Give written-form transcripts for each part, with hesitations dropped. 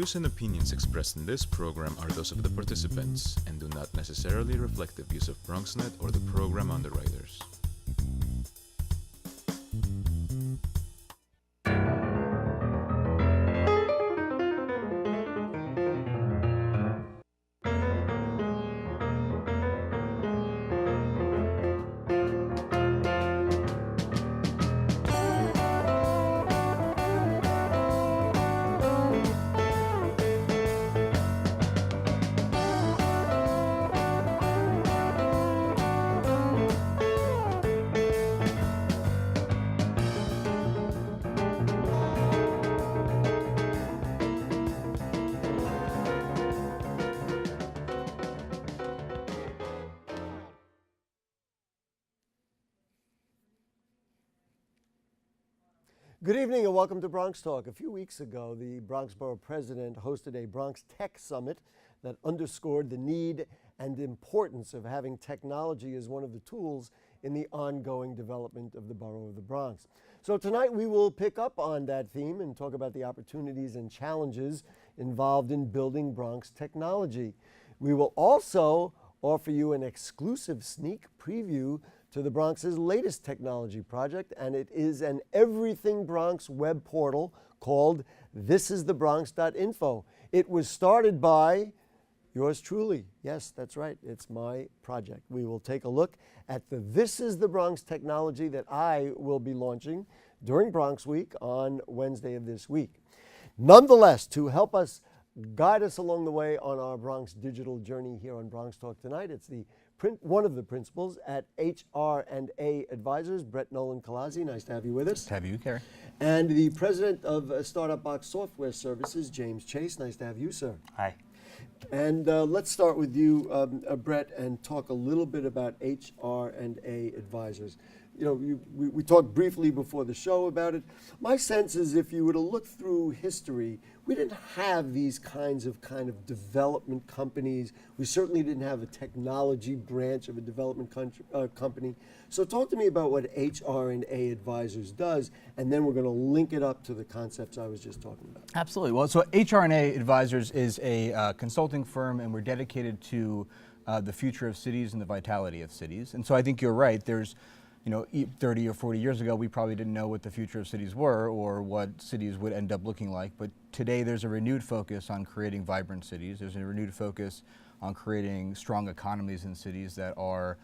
views and opinions expressed in this program are those of the participants and do not necessarily reflect the views of BronxNet or the program underwriters. Good evening and welcome to Bronx Talk. A few weeks ago, the Bronx Borough President hosted a Bronx Tech Summit that underscored the need and importance of having technology as one of the tools in the ongoing development of the borough of the Bronx. So tonight we will pick up on that theme and talk about the opportunities and challenges involved in building Bronx technology. We will also offer you an exclusive sneak preview to the Bronx's latest technology project, and it is an Everything Bronx web portal called thisisthebronx.info. It was started by yours truly. Yes, that's right. It's my project. We will take a look at the This is the Bronx technology that I will be launching during Bronx Week on Wednesday of this week. Nonetheless, to help us guide us along the way on our Bronx digital journey here on Bronx Talk tonight, it's one of the principals at HR&A Advisors, Brett Nolan-Kalazzi. Nice to have you with us. To have you, Kerry. And the president of Startup Box Software Services, James Chase. Nice to have you, sir. Hi. And let's start with you, Brett, and talk a little bit about HR&A Advisors. You know, we talked briefly before the show about it. My sense is if you were to look through history, we didn't have these kinds of development companies. We certainly didn't have a technology branch of a development company. So talk to me about what HR&A Advisors does, and then we're going to link it up to the concepts I was just talking about. Absolutely. Well, so HR&A Advisors is a consulting firm, and we're dedicated to the future of cities and the vitality of cities. And so I think you're right. There's 30 or 40 years ago, we probably didn't know what the future of cities were or what cities would end up looking like. But today, there's a renewed focus on creating vibrant cities. There's a renewed focus on creating strong economies in cities that are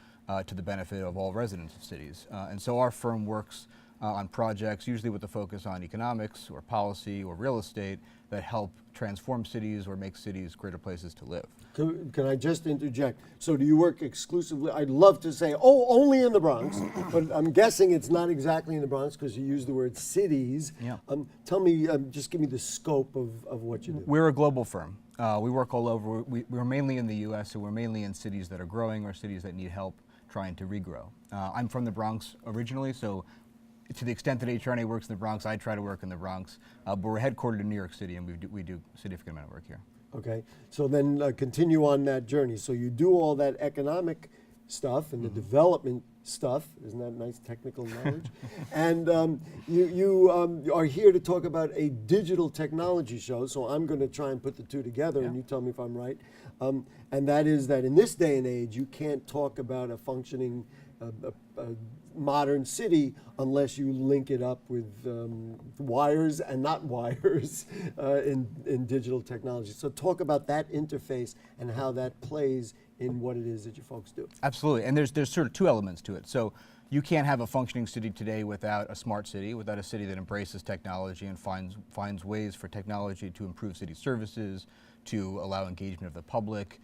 to the benefit of all residents of cities. And so our firm works on projects, usually with a focus on economics or policy or real estate, that help transform cities or make cities greater places to live. Can I just interject? So do you work exclusively, I'd love to say, oh, only in the Bronx, but I'm guessing it's not exactly in the Bronx because you use the word cities. Yeah. Tell me, just give me the scope of what you do. We're a global firm. We work all over. We're mainly in the U.S., so we're mainly in cities that are growing or cities that need help trying to regrow. I'm from the Bronx originally, so to the extent that HR&A works in the Bronx, I try to work in the Bronx. But we're headquartered in New York City, and we do a significant amount of work here. Okay, so then continue on that journey. So you do all that economic stuff and the development stuff, isn't that nice technical knowledge? And you are here to talk about a digital technology show, so I'm going to try and put the two together, and you tell me if I'm right. And that is that in this day and age, you can't talk about a functioning modern city unless you link it up with wires and not wires in digital technology. So talk about that interface and how that plays in what it is that you folks do. Absolutely, and there's sort of two elements to it. So you can't have a functioning city today without a smart city, without a city that embraces technology and finds ways for technology to improve city services, to allow engagement of the public,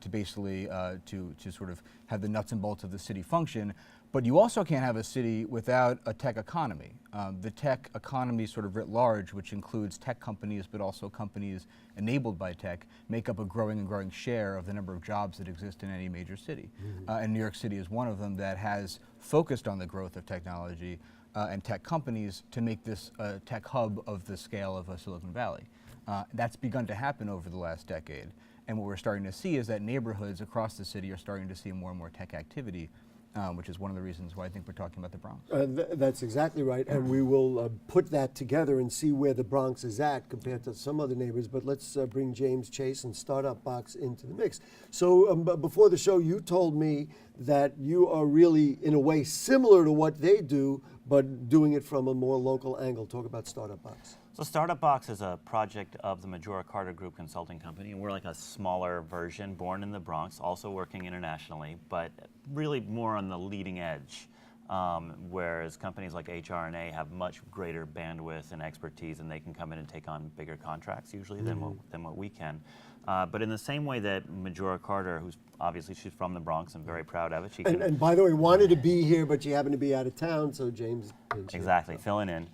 to basically to sort of have the nuts and bolts of the city function. But you also can't have a city without a tech economy. The tech economy sort of writ large, which includes tech companies, but also companies enabled by tech, make up a growing share of the number of jobs that exist in any major city. And New York City is one of them that has focused on the growth of technology and tech companies to make this a tech hub of the scale of Silicon Valley. That's begun to happen over the last decade. And what we're starting to see is that neighborhoods across the city are starting to see more and more tech activity. which is one of the reasons why I think we're talking about the Bronx. That's exactly right, and we will put that together and see where the Bronx is at compared to some other neighbors. But let's bring James Chase and Startup Box into the mix. So before the show, you told me that you are really, in a way, similar to what they do, but doing it from a more local angle. Talk about Startup Box. So Startup Box is a project of the Majora Carter Group Consulting Company, and we're like a smaller version, born in the Bronx, also working internationally, but really more on the leading edge. Whereas companies like HR&A have much greater bandwidth and expertise, and they can come in and take on bigger contracts usually than what we can. But in the same way that Majora Carter, who's obviously she's from the Bronx, I'm very proud of it. She And by the way, wanted to be here, but she happened to be out of town, so James. Exactly, filling in.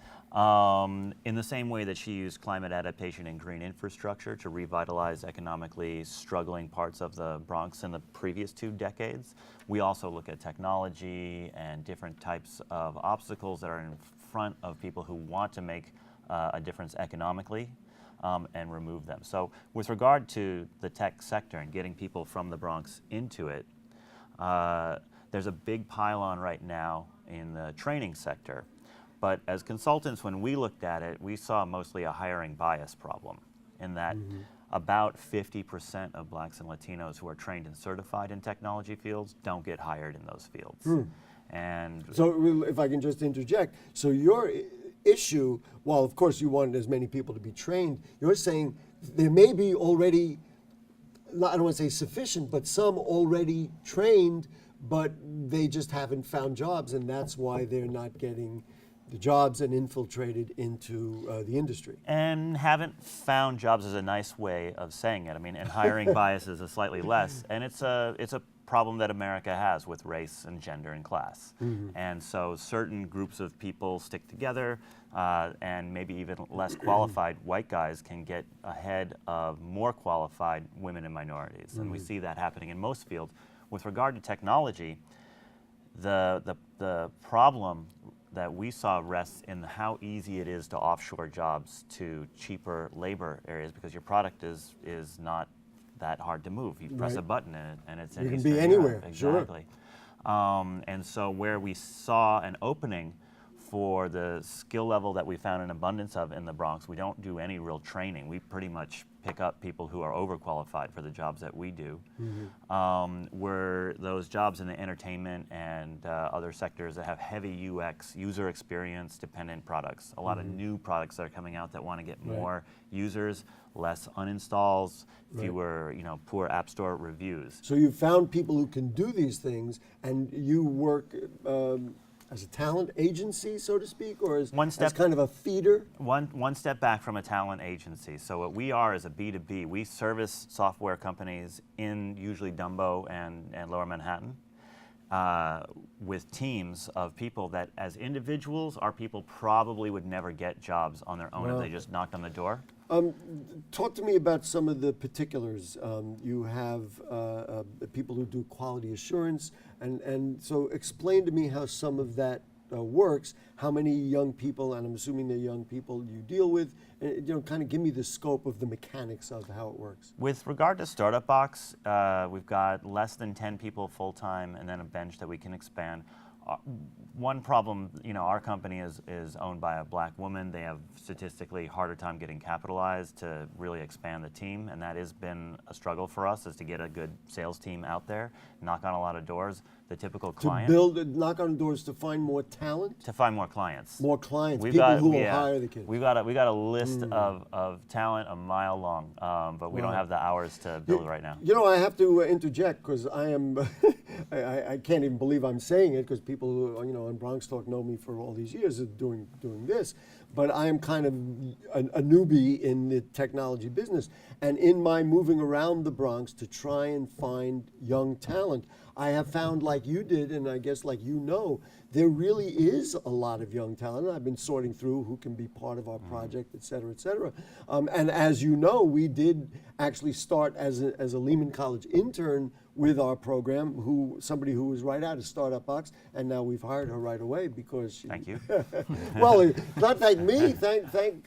In the same way that she used climate adaptation and green infrastructure to revitalize economically struggling parts of the Bronx in the previous 2 decades, we also look at technology and different types of obstacles that are in front of people who want to make a difference economically and remove them. So with regard to the tech sector and getting people from the Bronx into it, there's a big pile-on right now in the training sector. But as consultants, when we looked at it, we saw mostly a hiring bias problem in that about 50% of blacks and Latinos who are trained and certified in technology fields don't get hired in those fields. And so if I can just interject, so your issue, while of course you want as many people to be trained, you're saying there may be already, I don't want to say sufficient, but some already trained, but they just haven't found jobs, and that's why they're not getting the jobs and infiltrated into the industry. And haven't found jobs is a nice way of saying it. I mean, and hiring bias is a slightly less, and it's a problem that America has with race and gender and class. And so certain groups of people stick together, and maybe even less qualified white guys can get ahead of more qualified women and minorities. And we see that happening in most fields. With regard to technology, the problem that we saw rests in how easy it is to offshore jobs to cheaper labor areas, because your product is not that hard to move. You press a button and it's in You can Eastern be Europe. anywhere, Exactly. And so where we saw an opening for the skill level that we found an abundance of in the Bronx, we don't do any real training. We pretty much pick up people who are overqualified for the jobs that we do. Were those jobs in the entertainment and other sectors that have heavy UX, user experience dependent products. A lot of new products that are coming out that want to get more users, less uninstalls, fewer poor App Store reviews. So you found people who can do these things, and you work as a talent agency, so to speak, or as kind of a feeder? One step back from a talent agency. So what we are is a B2B. We service software companies in usually Dumbo and Lower Manhattan with teams of people that as individuals, our people probably would never get jobs on their own if they just knocked on the door. Talk to me about some of the particulars. You have people who do quality assurance, and so explain to me how some of that works, how many young people, and I'm assuming they're young people, you deal with, and kind of give me the scope of the mechanics of how it works. With regard to Startup Box, we've got less than 10 people full-time and then a bench that we can expand. One problem, our company is owned by a black woman. They have statistically harder time getting capitalized to really expand the team, and that has been a struggle for us, is to get a good sales team out there, knock on a lot of doors. The typical client. To knock on doors to find more talent? To find more clients. More clients, people who will hire the kids. We've got a list of talent a mile long, but we don't have the hours to build right now. I have to interject, because I am, I can't even believe I'm saying it, because people who on BronxTalk know me for all these years of doing this, but I am kind of a newbie in the technology business. And in my moving around the Bronx to try and find young talent, I have found, like you did, and I guess like there really is a lot of young talent. And I've been sorting through who can be part of our project, et cetera, et cetera. And as you know, we did actually start as a Lehman College intern with our program, somebody who was right out of Startup Box, and now we've hired her right away because she... Thank you. Well, not thank me, thank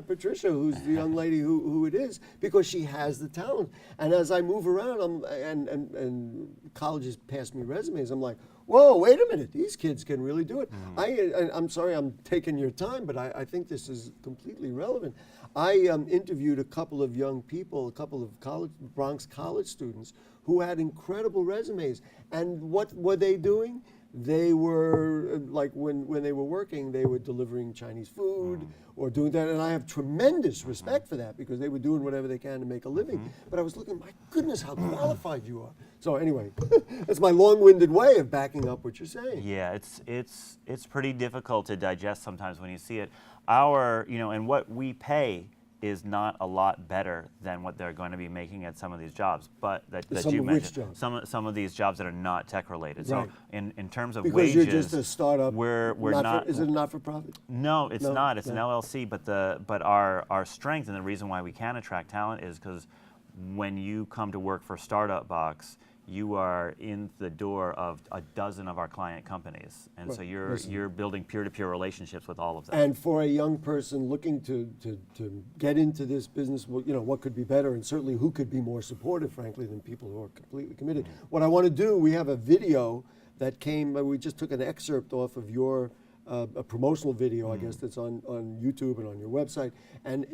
Patricia, who's the young lady who it is, because she has the talent. And as I move around, and colleges pass me resumes, I'm like, whoa, wait a minute, these kids can really do it. I'm sorry I'm taking your time, but I think this is completely relevant. I interviewed a couple of young people, a couple of Bronx college students who had incredible resumes. And what were they doing? They were, like when they were working, they were delivering Chinese food or doing that. And I have tremendous respect for that because they were doing whatever they can to make a living. But I was looking, my goodness, how qualified you are. So anyway, that's my long-winded way of backing up what you're saying. Yeah, it's pretty difficult to digest sometimes when you see it. And what we pay is not a lot better than what they're going to be making at some of these jobs, but that you mentioned, some of these jobs that are not tech related. Right. So in terms of Because wages, you're just a startup. we're not. Is it a not-for-profit? No, it's No, not. It's no. an LLC, but our strength and the reason why we can attract talent is because when you come to work for Startup Box, you are in the door of a dozen of our client companies, and so you're building peer-to-peer relationships with all of them. And for a young person looking to get into this business, well, what could be better, and certainly who could be more supportive, frankly, than people who are completely committed. What I want to do, we have a video that came, we just took an excerpt off of your a promotional video, I guess, that's on YouTube and on your website, and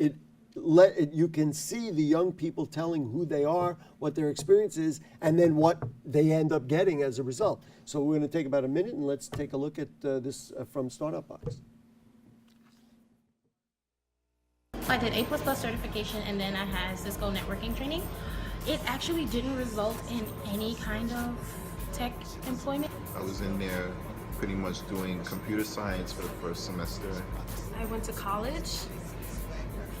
you can see the young people telling who they are, what their experience is, and then what they end up getting as a result. So we're going to take about a minute and let's take a look at this from Startup Box. I did A++ certification and then I had Cisco networking training. It actually didn't result in any kind of tech employment. I was in there pretty much doing computer science for the first semester. I went to college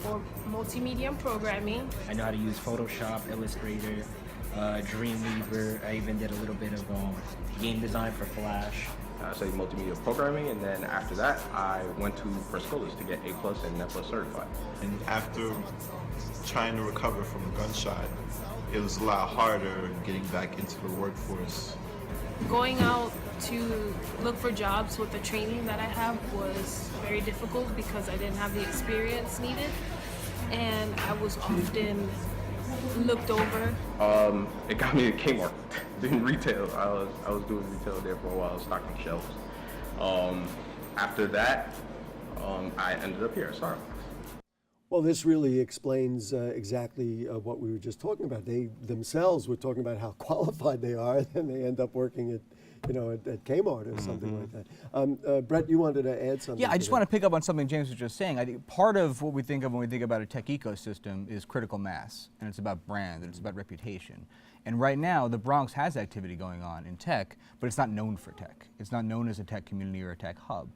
for multimedia programming. I know how to use Photoshop, Illustrator, Dreamweaver. I even did a little bit of game design for Flash. I studied multimedia programming, and then after that, I went to First to get A+ and Net+ certified. And after trying to recover from a gunshot, it was a lot harder getting back into the workforce. Going out to look for jobs with the training that I have was very difficult because I didn't have the experience needed, and I was often looked over. It got me to Kmart, doing retail. I was doing retail there for a while, stocking shelves. After that, I ended up here at Starbucks. Well, this really explains exactly what we were just talking about. They themselves were talking about how qualified they are, and then they end up working at Kmart or something like that. Brett, you wanted to add something? Yeah, I just want to pick up on something James was just saying. I think part of what we think of when we think about a tech ecosystem is critical mass, and it's about brand, and it's about reputation. And right now, the Bronx has activity going on in tech, but it's not known for tech. It's not known as a tech community or a tech hub.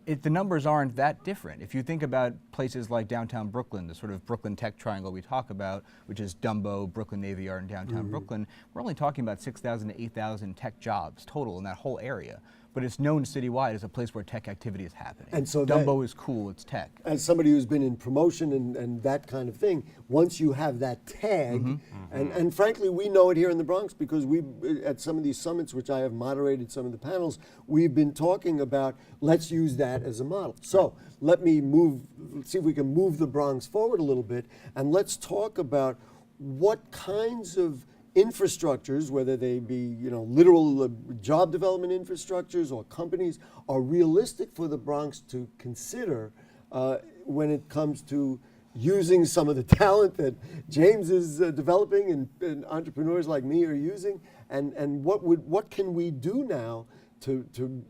The numbers aren't that different. If you think about places like downtown Brooklyn, the sort of Brooklyn tech triangle we talk about, which is Dumbo, Brooklyn Navy Yard, and downtown Brooklyn, we're only talking about 6,000 to 8,000 tech jobs total in that whole area. But it's known citywide as a place where tech activity is happening. And so Dumbo is cool, it's tech. As somebody who's been in promotion and that kind of thing, once you have that tag, and frankly, we know it here in the Bronx because at some of these summits, which I have moderated some of the panels, we've been talking about, let's use that as a model. So let me see if we can move the Bronx forward a little bit, and let's talk about what kinds of infrastructures, whether they be literal job development infrastructures or companies, are realistic for the Bronx to consider when it comes to using some of the talent that James is developing and entrepreneurs like me are using, and what can we do now to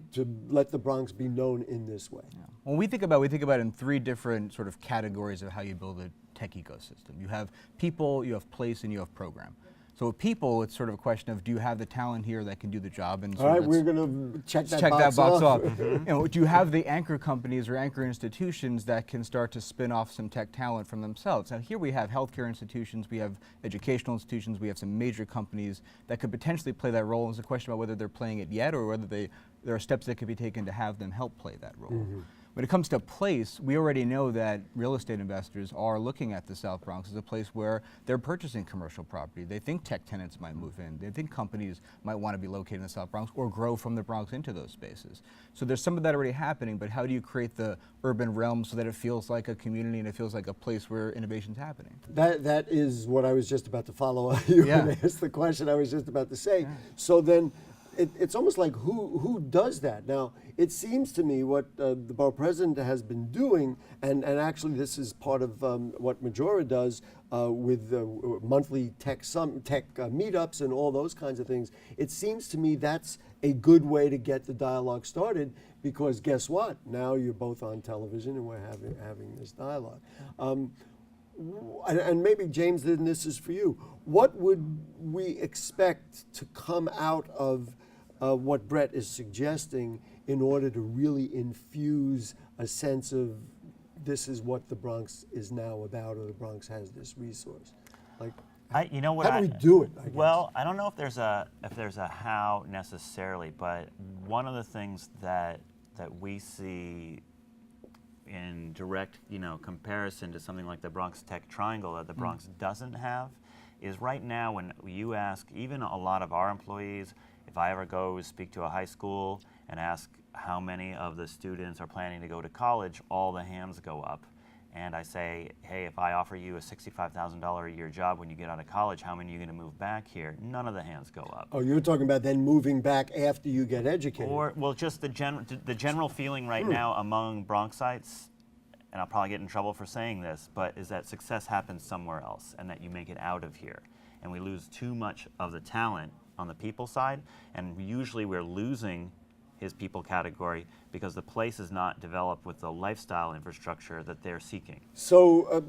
let the Bronx be known in this way? Yeah. When we think about it in three different sort of categories of how you build a tech ecosystem. You have people, you have place, and you have program. So with people, it's sort of a question of, do you have the talent here that can do the job? And all right, we're going to check that box off. Do you have the anchor companies or anchor institutions that can start to spin off some tech talent from themselves? Now here we have healthcare institutions, we have educational institutions, we have some major companies that could potentially play that role. And it's a question about whether they're playing it yet or whether there are steps that could be taken to have them help play that role. When it comes to place, we already know that real estate investors are looking at the South Bronx as a place where they're purchasing commercial property. They think tech tenants might move in. They think companies might want to be located in the South Bronx or grow from the Bronx into those spaces. So there's some of that already happening, but how do you create the urban realm so that it feels like a community and it feels like a place where innovation's happening? That is what I was just about to follow you and ask the question I was just about to say. So then, it's almost like who does that? Now, it seems to me what the borough president has been doing, and actually this is part of what Majora does with monthly tech meetups and all those kinds of things. It seems to me that's a good way to get the dialogue started, because guess what? Now you're both on television and we're having this dialogue. And maybe, James, then this is for you. What would we expect to come out of what Brett is suggesting in order to really infuse a sense of this is what the Bronx is now about, or the Bronx has this resource? Like, you know what? How do we do it? I guess? Well, I don't know if there's a how necessarily, but one of the things that we see in direct, comparison to something like the Bronx Tech Triangle that the Bronx doesn't have is right now when you ask even a lot of our employees, if I ever go speak to a high school and ask how many of the students are planning to go to college, all the hands go up. And I say, hey, if I offer you a $65,000 a year job when you get out of college, how many are you going to move back here? None of the hands go up. Oh, you're talking about then moving back after you get educated. Or, well, just the general feeling right now among Bronxites, and I'll probably get in trouble for saying this, but is that success happens somewhere else and that you make it out of here. And we lose too much of the talent on the people side, and usually we're losing his people category because the place is not developed with the lifestyle infrastructure that they're seeking. So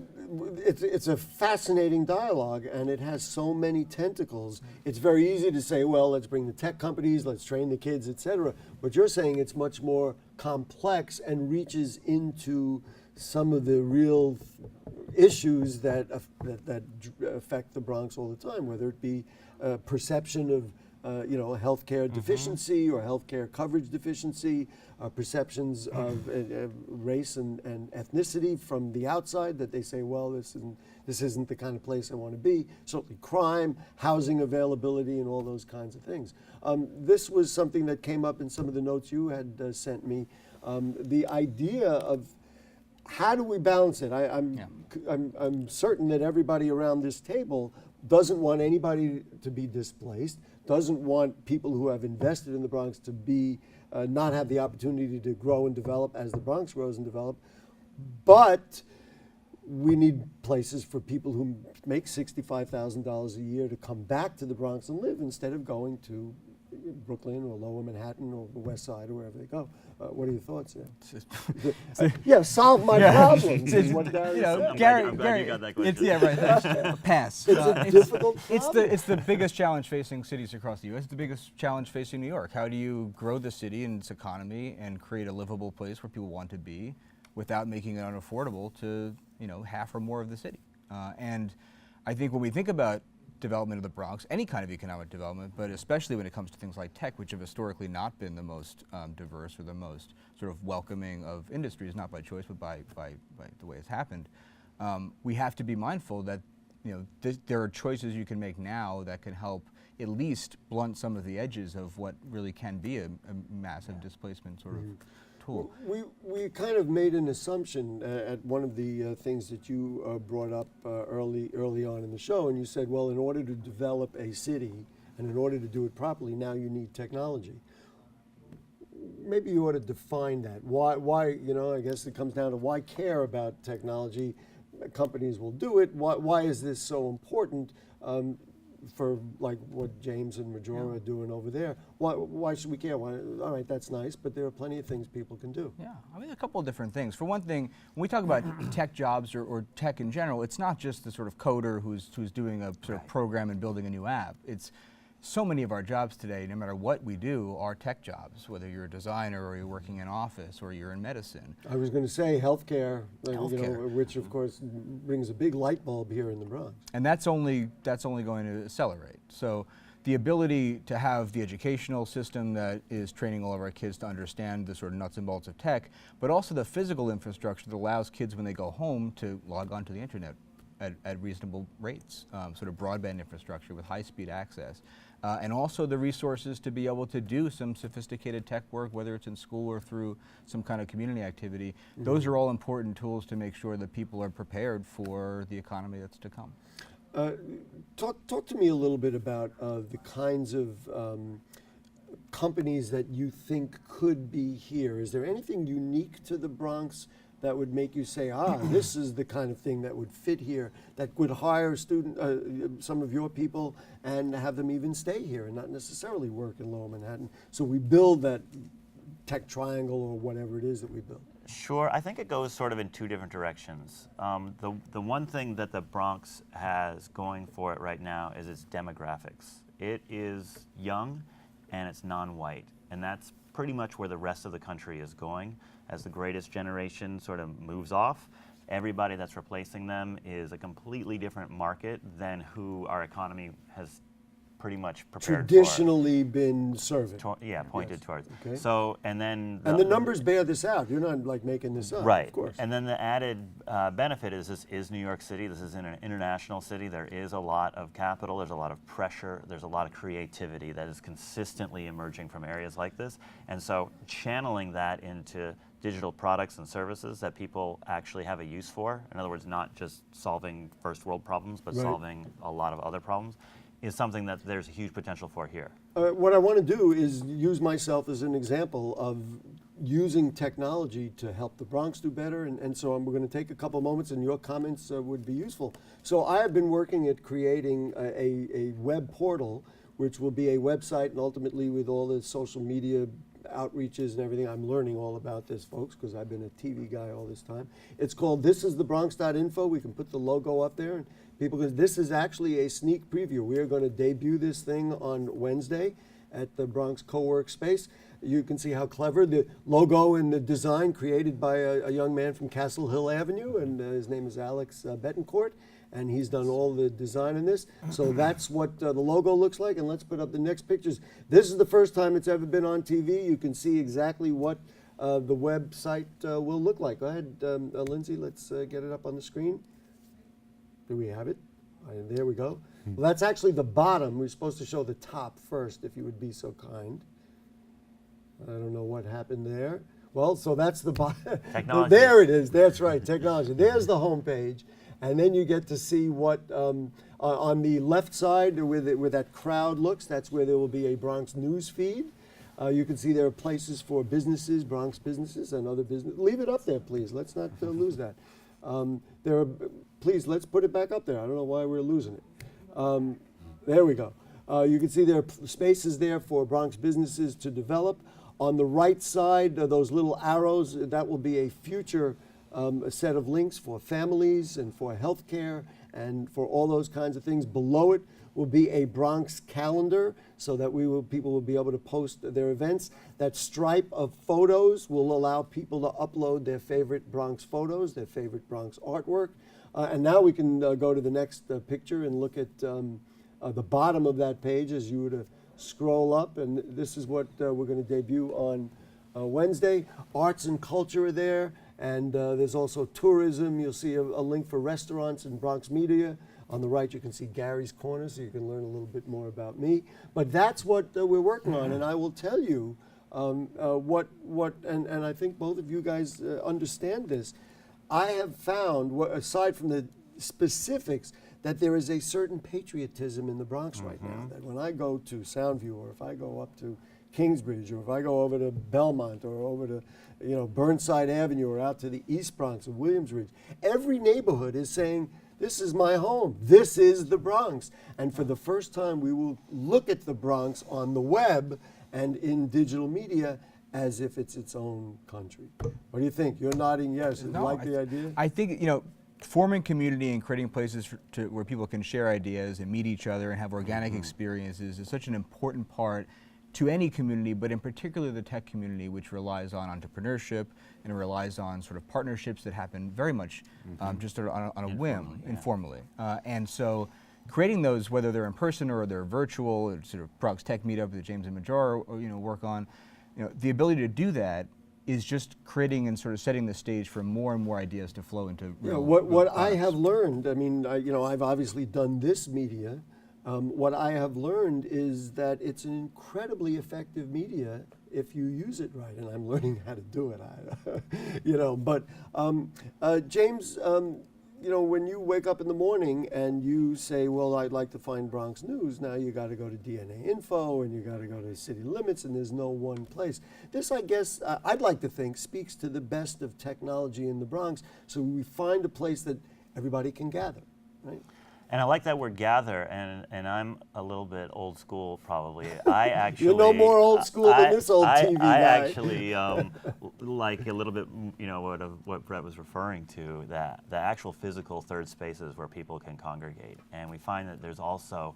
it's a fascinating dialogue, and it has so many tentacles. It's very easy to say, well, let's bring the tech companies, let's train the kids, etc. But you're saying it's much more complex and reaches into some of the real issues that affect the Bronx all the time, whether it be perception of a healthcare deficiency or healthcare coverage deficiency, perceptions of race and ethnicity from the outside that they say, well, this isn't the kind of place I want to be. Certainly crime, housing availability, and all those kinds of things. This was something that came up in some of the notes you had sent me. The idea of how do we balance it? I'm certain that everybody around this table doesn't want anybody to be displaced, doesn't want people who have invested in the Bronx to be not have the opportunity to grow and develop as the Bronx grows and develop. But we need places for people who make $65,000 a year to come back to the Bronx and live instead of going to Brooklyn or Lower Manhattan or the West Side or wherever they go. What are your thoughts there? Yeah, solve my problems is what Gary said. I'm glad you got that question. Pass. It's a difficult problem. It's the biggest challenge facing cities across the U.S. It's the biggest challenge facing New York. How do you grow the city and its economy and create a livable place where people want to be without making it unaffordable to half or more of the city? And I think when we think about development of the Bronx, any kind of economic development, but especially when it comes to things like tech, which have historically not been the most diverse or the most sort of welcoming of industries, not by choice, but by the way it's happened, we have to be mindful that there are choices you can make now that can help at least blunt some of the edges of what really can be a massive displacement sort of tool. We kind of made an assumption at one of the things that you brought up early on in the show, and you said, well, in order to develop a city and in order to do it properly, now you need technology. Maybe you ought to define that. Why? I guess it comes down to why care about technology. Companies will do it. Why is this so important? For like what James and Majora are doing over there. Why should we care? All right, that's nice, but there are plenty of things people can do. Yeah, I mean, a couple of different things. For one thing, when we talk about tech jobs or tech in general, it's not just the sort of coder who's doing a sort of program and building a new app. It's so many of our jobs today, no matter what we do, are tech jobs, whether you're a designer or you're working in office or you're in medicine. I was going to say healthcare, which of course brings a big light bulb here in the Bronx. And that's only going to accelerate. So the ability to have the educational system that is training all of our kids to understand the sort of nuts and bolts of tech, but also the physical infrastructure that allows kids when they go home to log onto the internet at reasonable rates, sort of broadband infrastructure with high-speed access. And also the resources to be able to do some sophisticated tech work, whether it's in school or through some kind of community activity. Those are all important tools to make sure that people are prepared for the economy that's to come. Talk to me a little bit about the kinds of companies that you think could be here? Is there anything unique to the Bronx that would make you say, this is the kind of thing that would fit here, that would hire some of your people and have them even stay here and not necessarily work in Lower Manhattan? So we build that tech triangle or whatever it is that we build. Sure, I think it goes sort of in two different directions. The one thing that the Bronx has going for it right now is its demographics. It is young and it's non-white, and that's pretty much where the rest of the country is going. As the greatest generation sort of moves off, everybody that's replacing them is a completely different market than who our economy has pretty much prepared traditionally been serving. Pointed Yes. towards. Okay. So, and then the numbers bear this out. You're not like making this up, right. of course. And then the added benefit is this is New York City. This is an international city. There is a lot of capital. There's a lot of pressure. There's a lot of creativity that is consistently emerging from areas like this. And so channeling that into digital products and services that people actually have a use for, in other words, not just solving first world problems, but Right. solving a lot of other problems, is something that there's a huge potential for here. What I want to do is use myself as an example of using technology to help the Bronx do better, and so we're going to take a couple moments, and your comments would be useful. So I have been working at creating a web portal, which will be a website, and ultimately with all the social media outreaches and everything. I'm learning all about this, folks, because I've been a TV guy all this time. It's called thisisthebronx.info. We can put the logo up there, and people can, this is actually a sneak preview. We are going to debut this thing on Wednesday at the Bronx Co-work Space. You can see how clever the logo and the design created by a young man from Castle Hill Avenue, and his name is Alex Betancourt, and he's done all the design in this. So that's what the logo looks like, and let's put up the next pictures. This is the first time it's ever been on TV. You can see exactly what the website will look like. Go ahead, Lindsay, let's get it up on the screen. Do we have it? There we go. Well, that's actually the bottom. We're supposed to show the top first, if you would be so kind. I don't know what happened there. Well, so that's the bottom. Technology. There it is. That's right, technology. There's the home page. And then you get to see what, on the left side where that crowd looks, that's where there will be a Bronx news feed. You can see there are places for businesses, Bronx businesses and other business. Leave it up there, please. Let's not lose that. Please, let's put it back up there. I don't know why we're losing it. There we go. You can see there are spaces there for Bronx businesses to develop. On the right side, those little arrows, that will be a future set of links for families and for healthcare and for all those kinds of things. Below it will be a Bronx calendar so that people will be able to post their events. That stripe of photos will allow people to upload their favorite Bronx photos, their favorite Bronx artwork. And now we can go to the next picture and look at the bottom of that page as you were to scroll up. And this is what we're going to debut on Wednesday. Arts and culture are there. And there's also tourism. You'll see a link for restaurants and Bronx media. On the right, you can see Gary's Corner, so you can learn a little bit more about me. But that's what we're working on, and I will tell you and I think both of you guys understand this. I have found, aside from the specifics, that there is a certain patriotism in the Bronx right now. That when I go to Soundview, or if I go up to Kingsbridge, or if I go over to Belmont, or over to Burnside Avenue, or out to the East Bronx or Williamsbridge, every neighborhood is saying, this is my home. This is the Bronx. And for the first time, we will look at the Bronx on the web and in digital media as if it's its own country. What do you think? You're nodding yes. You like the idea? I think, forming community and creating places where people can share ideas and meet each other and have organic experiences is such an important part to any community, but in particular the tech community, which relies on entrepreneurship and relies on sort of partnerships that happen very much just sort of on a whim, informally. And so creating those, whether they're in person or they're virtual, or sort of Bronx Tech Meetup that James and Majora work on, the ability to do that is just creating and sort of setting the stage for more and more ideas to flow into real what I have learned, I mean, I've obviously done this media. What I have learned is that it's an incredibly effective media if you use it right, and I'm learning how to do it. But James, when you wake up in the morning and you say, well, I'd like to find Bronx news, now you got to go to DNA Info and you got to go to City Limits, and there's no one place. This, I guess, I'd like to think, speaks to the best of technology in the Bronx. So we find a place that everybody can gather, right? And I like that word gather, and I'm a little bit old school probably. I actually You're no more old school than this old TV guy. I actually like a little bit, what Brett was referring to, that the actual physical third spaces where people can congregate. And we find that there's also,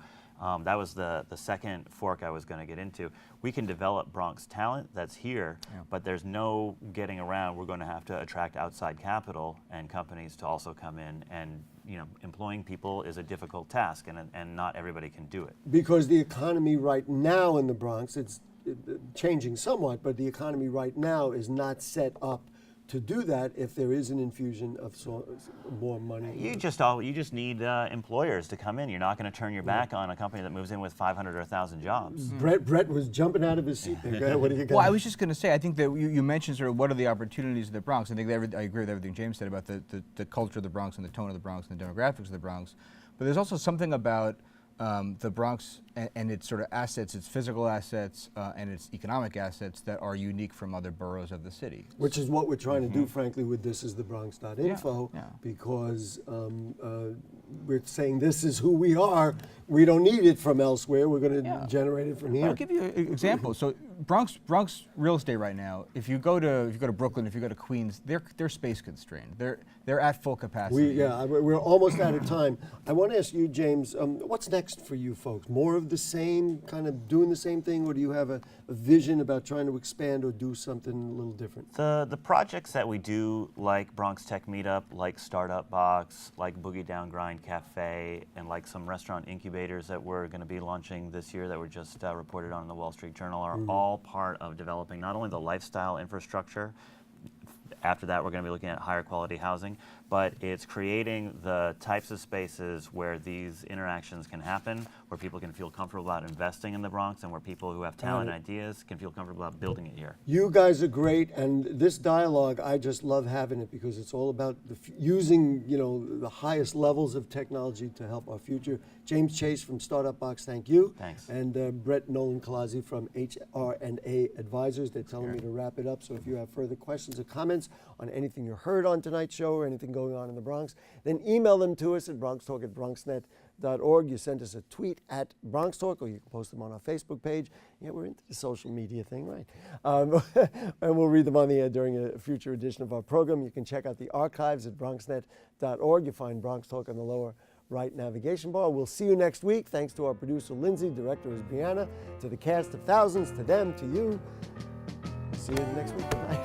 that was the second fork I was going to get into. We can develop Bronx talent that's here, but there's no getting around. We're going to have to attract outside capital and companies to also come in, and employing people is a difficult task, and not everybody can do it. Because the economy right now in the Bronx, it's changing somewhat, but the economy right now is not set up to do that if there is an infusion of more money. You just need employers to come in. You're not going to turn your back on a company that moves in with 500 or 1,000 jobs. Brett was jumping out of his seat there. Go ahead, what do you got? Well, I was just going to say, I think that you mentioned sort of what are the opportunities of the Bronx. I think I agree with everything James said about the culture of the Bronx and the tone of the Bronx and the demographics of the Bronx. But there's also something about the Bronx and its sort of assets, its physical assets and its economic assets that are unique from other boroughs of the city. Which is what we're trying to do, frankly, with This Is the Bronx.info, Yeah. because we're saying this is who we are. We don't need it from elsewhere. We're going to generate it from here. I'll give you an example. So Bronx real estate right now, if you go to Brooklyn, if you go to Queens, they're space constrained. They're at full capacity. We're almost out of time. I want to ask you, James, what's next for you folks? More of the same, kind of doing the same thing, or do you have a vision about trying to expand or do something a little different? The projects that we do, like Bronx Tech Meetup, like Startup Box, like Boogie Down Grind Cafe, and like some restaurant incubators that we're going to be launching this year that were just reported on in the Wall Street Journal, are all part of developing not only the lifestyle infrastructure. After that, we're going to be looking at higher quality housing, but it's creating the types of spaces where these interactions can happen, where people can feel comfortable about investing in the Bronx, and where people who have talent and ideas can feel comfortable about building it here. You guys are great, and this dialogue, I just love having it because it's all about using, the highest levels of technology to help our future. James Chase from Startup Box, thank you. Thanks. And Brett Nolan-Kalasi from HR&A Advisors. They're telling me to wrap it up, so if you have further questions or comments on anything you heard on tonight's show or anything going on in the Bronx, then email them to us at BronxTalk@BronxNet.org. You send us a tweet at BronxTalk, or you can post them on our Facebook page. Yeah, we're into the social media thing, right? And we'll read them on the air during a future edition of our program. You can check out the archives at BronxNet.org. You find Bronx Talk on the lower right navigation bar. We'll see you next week. Thanks to our producer, Lindsay, director is Brianna, to the cast of thousands, to them, to you. See you next week. Good night.